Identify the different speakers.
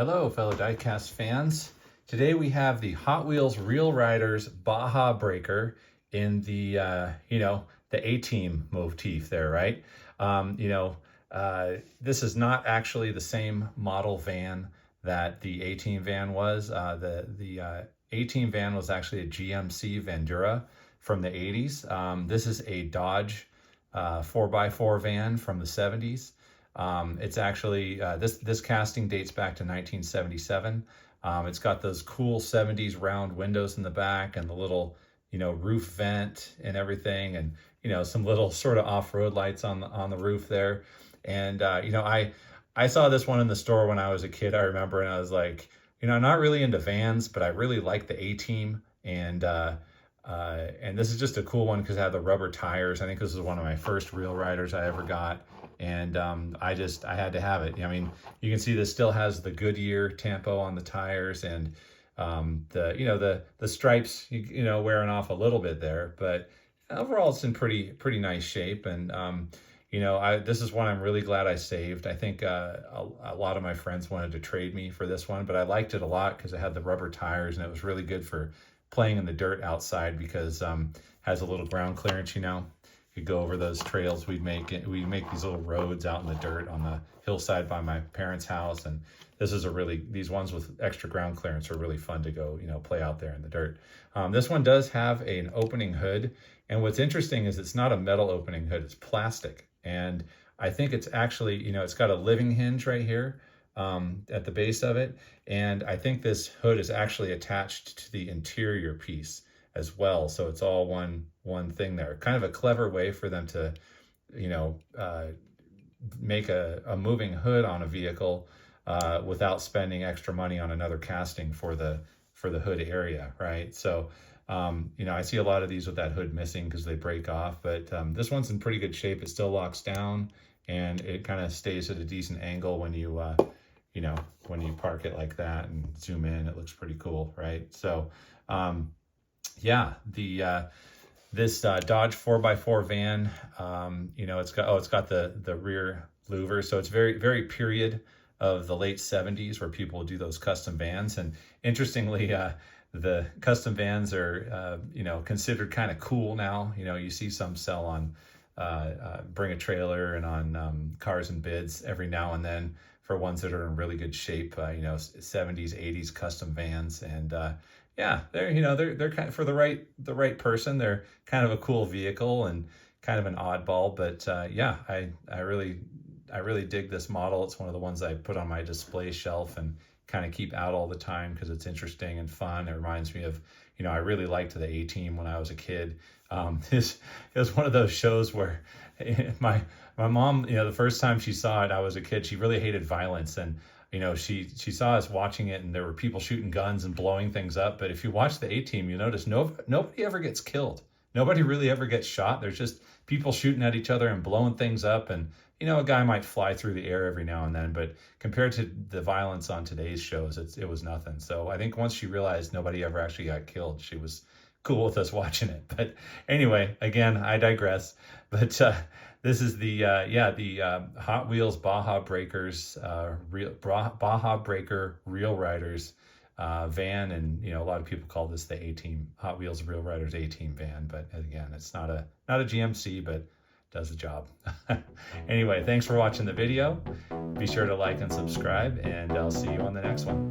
Speaker 1: Hello, fellow diecast fans. Today we have the Hot Wheels Real Riders Baja Breaker in the, the A-Team motif there, right? This is not actually the same model van that the A-Team van was. The A-Team van was actually a GMC Vandura from the 80s. This is a Dodge 4x4 van from the 70s. It's actually, this casting dates back to 1977. It's got those cool 70s round windows in the back and the little, roof vent and everything. And, some little sort of off-road lights on the roof there. And, I saw this one in the store when I was a kid, I remember, and I was like, I'm not really into vans, but I really like the A-Team. And this is just a cool one because it had the rubber tires. I think this is one of my first Real Riders I ever got. And I had to have it. I mean, you can see this still has the Goodyear Tampo on the tires, and the stripes, wearing off a little bit there, but overall it's in pretty nice shape. And this is one I'm really glad I saved. I think a lot of my friends wanted to trade me for this one, but I liked it a lot because it had the rubber tires and it was really good for playing in the dirt outside because it has a little ground clearance. Could go over those trails we'd make these little roads out in the dirt on the hillside by my parents' house. And this is these ones with extra ground clearance are really fun to go, play out there in the dirt. This one does have an opening hood. And what's interesting is it's not a metal opening hood, it's plastic. And I think it's actually, it's got a living hinge right here at the base of it. And I think this hood is actually attached to the interior piece as well. So it's all one thing there. Kind of a clever way for them to, make a moving hood on a vehicle without spending extra money on another casting for the hood area, right? So, I see a lot of these with that hood missing because they break off, but this one's in pretty good shape. It still locks down and it kind of stays at a decent angle when you, when you park it like that and zoom in, it looks pretty cool, right? So, this Dodge 4x4 van, it's got the rear louver, so it's very, very period of the late 70s where people do those custom vans. And interestingly, the custom vans are, considered kind of cool now. You see some sell on Bring a Trailer and on Cars and Bids every now and then for ones that are in really good shape, 70s, 80s custom vans. And they're kind of, for the right person, they're kind of a cool vehicle and kind of an oddball. But I really dig this model. It's one of the ones I put on my display shelf and kind of keep out all the time because it's interesting and fun. It reminds me of, I really liked the A-Team when I was a kid. It was one of those shows where my mom, the first time she saw it, I was a kid, she really hated violence. And she saw us watching it and there were people shooting guns and blowing things up. But if you watch the A-Team, you notice nobody ever gets killed. Nobody really ever gets shot. There's just people shooting at each other and blowing things up. And, a guy might fly through the air every now and then. But compared to the violence on today's shows, it was nothing. So I think once she realized nobody ever actually got killed, she was cool with us watching it. But anyway, again, I digress. But this is the Hot Wheels Baja Breakers, Baja Breaker Real Riders van. And, a lot of people call this the A-Team, Hot Wheels Real Riders A-Team van. But again, it's not a GMC, but does the job. Anyway, thanks for watching the video. Be sure to like and subscribe, and I'll see you on the next one.